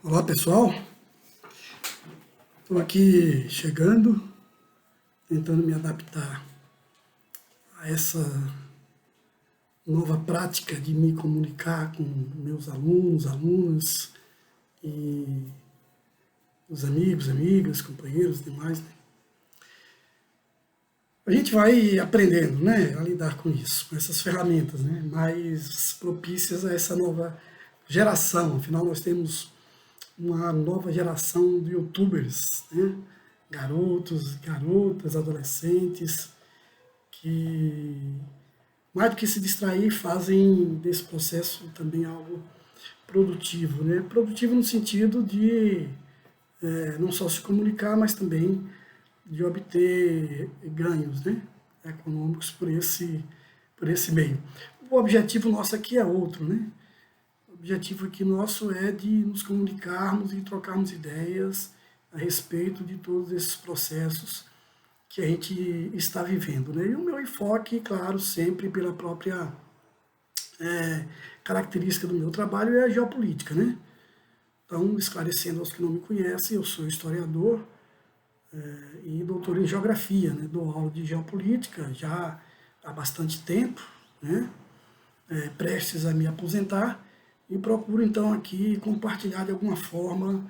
Olá pessoal, estou aqui chegando, tentando me adaptar a essa nova prática de me comunicar com meus alunos, alunas e os amigos, amigas, companheiros e demais. Né? A gente vai aprendendo, né, a lidar com isso, com essas ferramentas, né, mais propícias a essa nova geração. Afinal, nós temos uma nova geração de youtubers, né? Garotos, garotas, adolescentes, que mais do que se distrair, fazem desse processo também algo produtivo, né? Produtivo no sentido de não só se comunicar, mas também de obter ganhos, né? Econômicos por esse meio. O objetivo nosso aqui é outro, né? O objetivo aqui nosso é de nos comunicarmos e trocarmos ideias a respeito de todos esses processos que a gente está vivendo. Né? E o meu enfoque, claro, sempre pela própria característica do meu trabalho é a geopolítica. Né? Então, esclarecendo aos que não me conhecem, eu sou historiador e doutor em geografia. Né? Dou aula de geopolítica já há bastante tempo, né? Prestes a me aposentar, e procuro então aqui compartilhar de alguma forma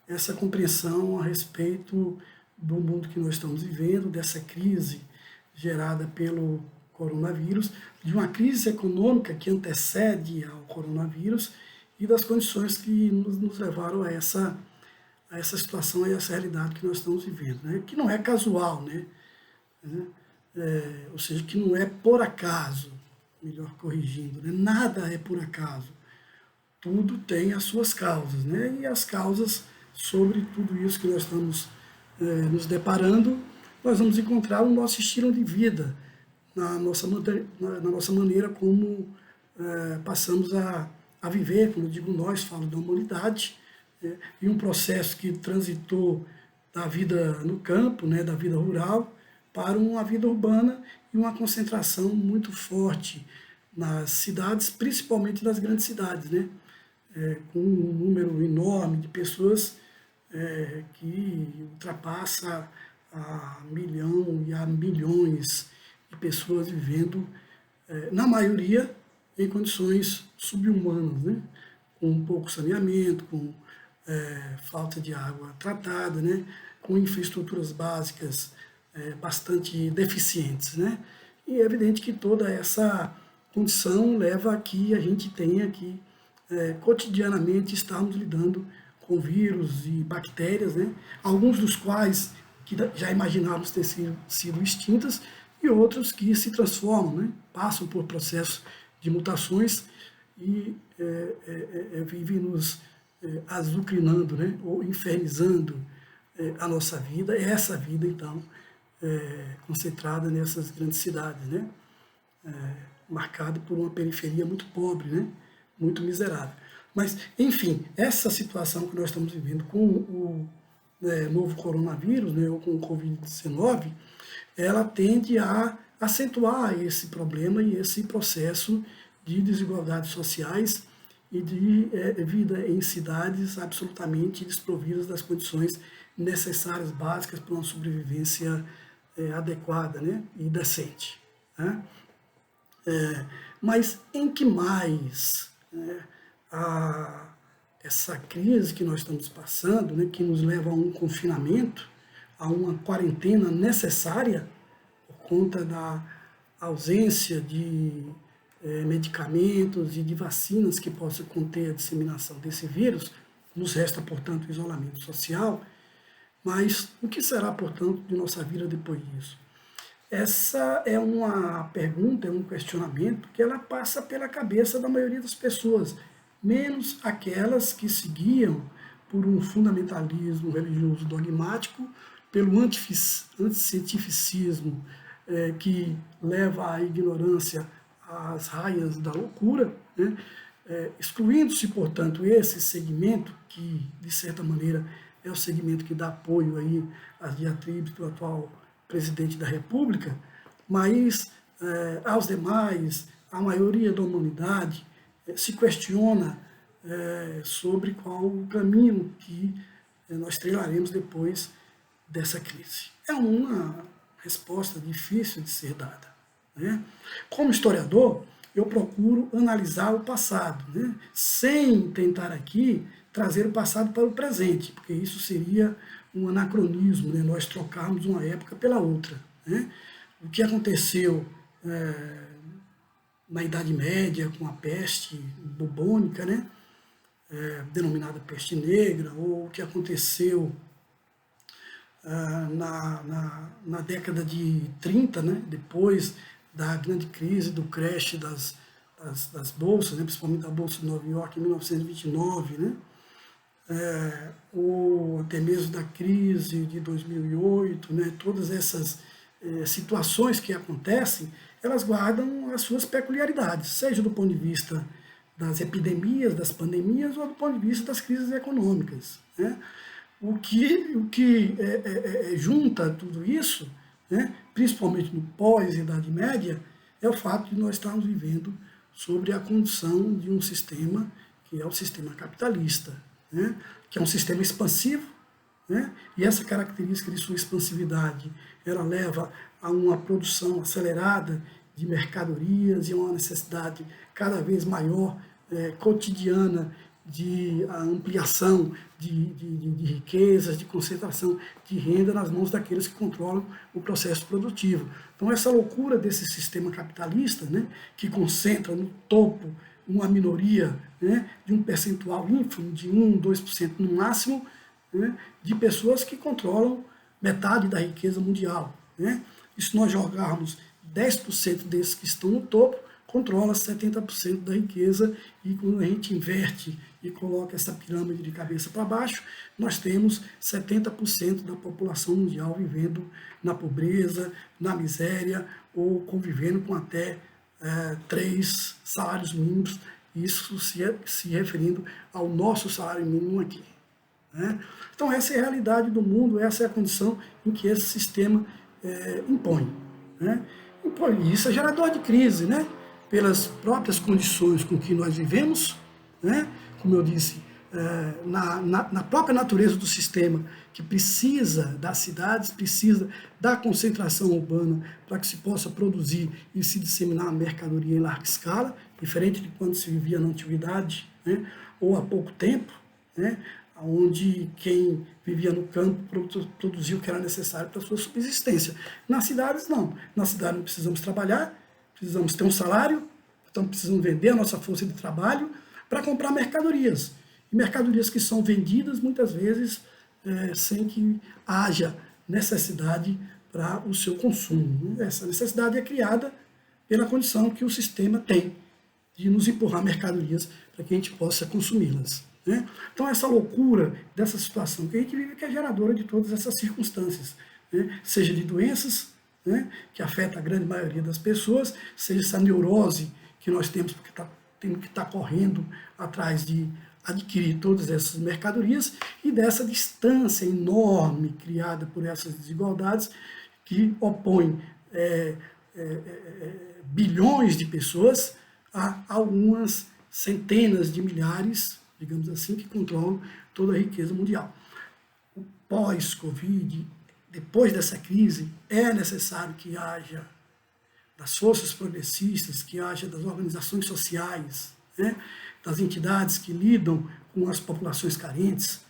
essa compreensão a respeito do mundo que nós estamos vivendo, dessa crise gerada pelo coronavírus, de uma crise econômica que antecede ao coronavírus e das condições que nos levaram a essa situação, a essa realidade que nós estamos vivendo, né? Que não é casual, né? Ou seja, que não é por acaso, melhor corrigindo, né? Nada é por acaso. Tudo tem as suas causas, né? E as causas sobre tudo isso que nós estamos nos deparando, nós vamos encontrar o nosso estilo de vida, na nossa maneira como passamos a viver, como eu digo nós, falo da humanidade, né? E um processo que transitou da vida no campo, né, da vida rural, para uma vida urbana e uma concentração muito forte nas cidades, principalmente nas grandes cidades, né? Com um número enorme de pessoas que ultrapassa a milhão e a milhões de pessoas vivendo, na maioria, em condições subhumanas, né? Com pouco saneamento, com falta de água tratada, né? Com infraestruturas básicas bastante deficientes. Né? E é evidente que toda essa condição leva a que a gente tenha que cotidianamente estarmos lidando com vírus e bactérias, né? Alguns dos quais que já imaginávamos ter sido extintas e outros que se transformam, né? Passam por processos de mutações e vivem nos azucrinando, né? Ou infernizando a nossa vida, essa vida então concentrada nessas grandes cidades, né? Marcada por uma periferia muito pobre, né? Muito miserável. Mas, enfim, essa situação que nós estamos vivendo com o novo coronavírus, né, ou com o Covid-19, ela tende a acentuar esse problema e esse processo de desigualdades sociais e de vida em cidades absolutamente desprovidas das condições necessárias, básicas para uma sobrevivência adequada, né, e decente. Né? Mas em que mais essa crise que nós estamos passando, né, que nos leva a um confinamento, a uma quarentena necessária, por conta da ausência de medicamentos e de vacinas que possam conter a disseminação desse vírus, nos resta, portanto, o isolamento social. Mas o que será, portanto, de nossa vida depois disso? Essa é uma pergunta, é um questionamento que ela passa pela cabeça da maioria das pessoas, menos aquelas que seguiam por um fundamentalismo religioso dogmático, pelo anticientificismo que leva à ignorância às raias da loucura, né? Excluindo-se, portanto, esse segmento que, de certa maneira, é o segmento que dá apoio aí às diatribes do atual presidente da República, mas aos demais, a maioria da humanidade se questiona sobre qual o caminho que nós trilharemos depois dessa crise. É uma resposta difícil de ser dada, né? Como historiador, eu procuro analisar o passado, né? Sem tentar aqui trazer o passado para o presente, porque isso seria um anacronismo, né? Nós trocarmos uma época pela outra, né? O que aconteceu na Idade Média com a peste bubônica, né? Denominada peste negra, ou o que aconteceu na década de 30, né, depois da grande crise, do crash das bolsas, né, principalmente da Bolsa de Nova York em 1929, né, ou até mesmo da crise de 2008, né, todas essas situações que acontecem, elas guardam as suas peculiaridades, seja do ponto de vista das epidemias, das pandemias, ou do ponto de vista das crises econômicas, né? O que junta tudo isso, né, principalmente no pós-Idade Média, é o fato de nós estarmos vivendo sobre a condição de um sistema que é o sistema capitalista, né, que é um sistema expansivo, né, e essa característica de sua expansividade, ela leva a uma produção acelerada de mercadorias e uma necessidade cada vez maior, cotidiana, de ampliação de riquezas, de concentração de renda nas mãos daqueles que controlam o processo produtivo. Então, essa loucura desse sistema capitalista, né, que concentra no topo uma minoria, né, de um percentual ínfimo, de 1, 2% no máximo, né, de pessoas que controlam metade da riqueza mundial, né? E se nós jogarmos 10% desses que estão no topo, controla 70% da riqueza, e quando a gente inverte e coloca essa pirâmide de cabeça para baixo, nós temos 70% da população mundial vivendo na pobreza, na miséria, ou convivendo com até 3 salários mínimos, isso se referindo ao nosso salário mínimo aqui, né? Então essa é a realidade do mundo, essa é a condição em que esse sistema impõe, né? E isso é gerador de crise, né? Pelas próprias condições com que nós vivemos, né? Como eu disse, na própria natureza do sistema, que precisa das cidades, precisa da concentração urbana para que se possa produzir e se disseminar a mercadoria em larga escala, diferente de quando se vivia na antiguidade, né? Ou há pouco tempo, né? Onde quem vivia no campo produzia o que era necessário para a sua subsistência. Nas cidades, não. Na cidade não precisamos trabalhar, precisamos ter um salário, então precisamos vender a nossa força de trabalho para comprar mercadorias. E mercadorias que são vendidas, muitas vezes, sem que haja necessidade para o seu consumo. Essa necessidade é criada pela condição que o sistema tem de nos empurrar mercadorias para que a gente possa consumi-las, né? Então, essa loucura dessa situação que a gente vive, que é geradora de todas essas circunstâncias, né? Seja de doenças, né, que afeta a grande maioria das pessoas, seja essa neurose que nós temos, porque temos que estar correndo atrás de adquirir todas essas mercadorias, e dessa distância enorme criada por essas desigualdades que opõem bilhões de pessoas a algumas centenas de milhares, digamos assim, que controlam toda a riqueza mundial. O pós-Covid, depois dessa crise, é necessário que haja das forças progressistas, que haja das organizações sociais, né, das entidades que lidam com as populações carentes,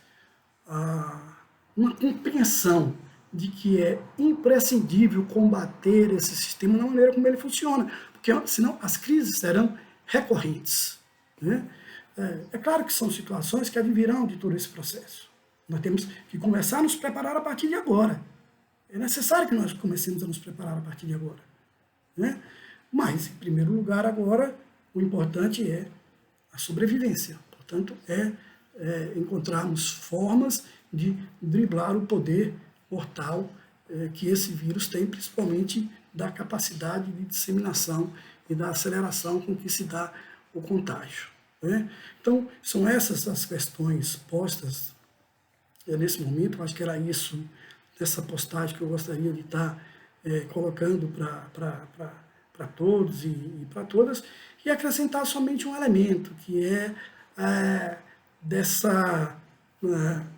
uma compreensão de que é imprescindível combater esse sistema da maneira como ele funciona, porque senão as crises serão recorrentes, né? É claro que são situações que advirão de todo esse processo. Nós temos que começar a nos preparar a partir de agora. É necessário que nós comecemos a nos preparar a partir de agora, né? Mas, em primeiro lugar, agora, o importante é a sobrevivência. Portanto, encontrarmos formas de driblar o poder mortal que esse vírus tem, principalmente da capacidade de disseminação e da aceleração com que se dá o contágio, né? Então, são essas as questões postas nesse momento. Eu acho que era isso, dessa postagem, que eu gostaria de estar colocando para todos e para todas, e acrescentar somente um elemento, que é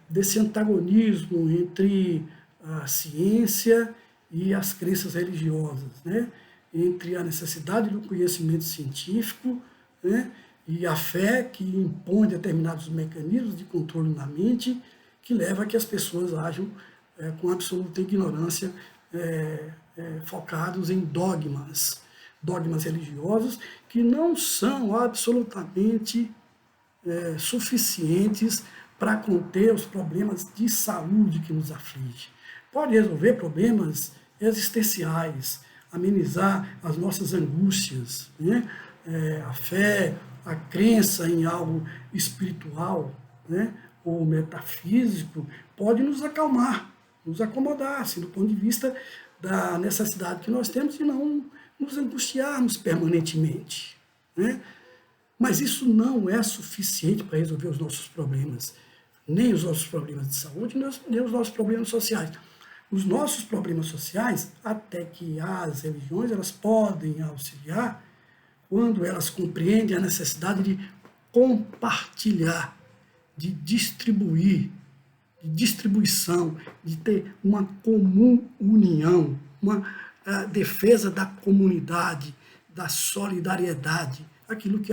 desse antagonismo entre a ciência e as crenças religiosas, né? Entre a necessidade do conhecimento científico, né? E a fé que impõe determinados mecanismos de controle na mente que leva a que as pessoas ajam com absoluta ignorância, focados em dogmas religiosos que não são absolutamente suficientes para conter os problemas de saúde que nos afligem. Pode resolver problemas existenciais, amenizar as nossas angústias, né? A fé, a crença em algo espiritual, né? Ou metafísico, pode nos acalmar, nos acomodar, assim, do ponto de vista da necessidade que nós temos de não nos angustiarmos permanentemente, né? Mas isso não é suficiente para resolver os nossos problemas, nem os nossos problemas de saúde, nem os nossos problemas sociais. Os nossos problemas sociais, até que as religiões, elas podem auxiliar quando elas compreendem a necessidade de compartilhar, de distribuir, de distribuição, de ter uma comum união, uma defesa da comunidade, da solidariedade, aquilo que,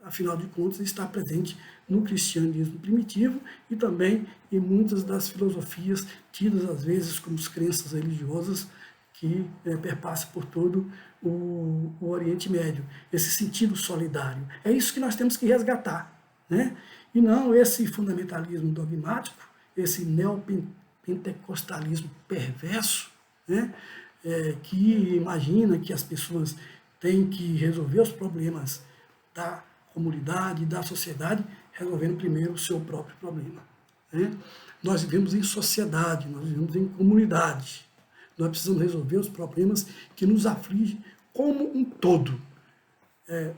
afinal de contas, está presente no cristianismo primitivo e também em muitas das filosofias tidas, às vezes, como crenças religiosas que perpassam por todo o Oriente Médio. Esse sentido solidário. É isso que nós temos que resgatar, né? E não esse fundamentalismo dogmático, esse neopentecostalismo perverso, né? Que imagina que as pessoas têm que resolver os problemas da comunidade, da sociedade, resolvendo primeiro o seu próprio problema, né? Nós vivemos em sociedade, nós vivemos em comunidade. Nós precisamos resolver os problemas que nos afligem como um todo.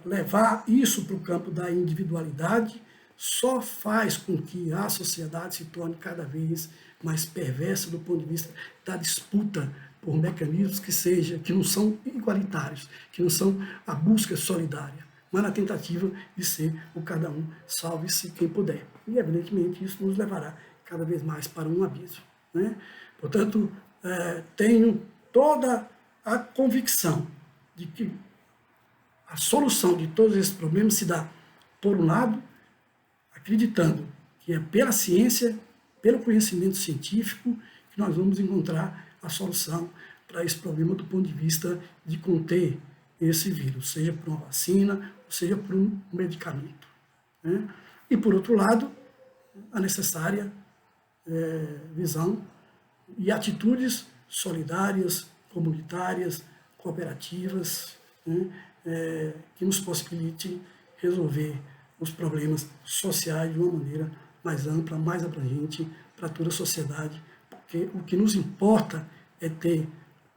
Levar isso para o campo da individualidade só faz com que a sociedade se torne cada vez mais perversa do ponto de vista da disputa por mecanismos que não são igualitários, que não são a busca solidária, mas na tentativa de ser o cada um salve-se quem puder. E, evidentemente, isso nos levará cada vez mais para um abismo, né? Portanto, tenho toda a convicção de que a solução de todos esses problemas se dá, por um lado, acreditando que é pela ciência, pelo conhecimento científico, que nós vamos encontrar a solução para esse problema do ponto de vista de conter esse vírus, seja por uma vacina, seja por um medicamento, né? E, por outro lado, a necessária visão e atitudes solidárias, comunitárias, cooperativas, né? Que nos possibilite resolver os problemas sociais de uma maneira mais ampla, mais abrangente para toda a sociedade, porque o que nos importa é ter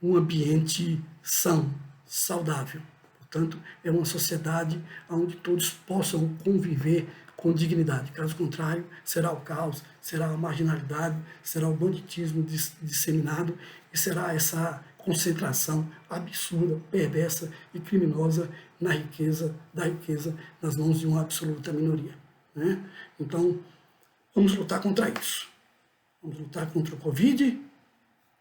um ambiente são, saudável. Portanto, é uma sociedade onde todos possam conviver com dignidade. Caso contrário, será o caos, será a marginalidade, será o banditismo disseminado e será essa concentração absurda, perversa e criminosa da riqueza nas mãos de uma absoluta minoria, né? Então, vamos lutar contra isso. Vamos lutar contra o Covid,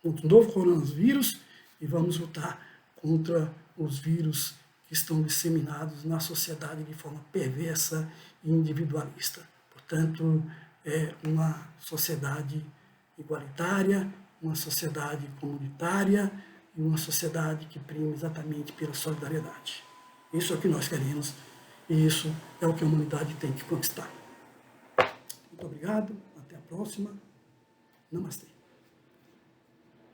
contra o novo coronavírus e vamos lutar contra os vírus que estão disseminados na sociedade de forma perversa e individualista. Portanto, é uma sociedade igualitária, uma sociedade comunitária e uma sociedade que prima exatamente pela solidariedade. Isso é o que nós queremos e isso é o que a humanidade tem que conquistar. Muito obrigado, até a próxima. Namastê.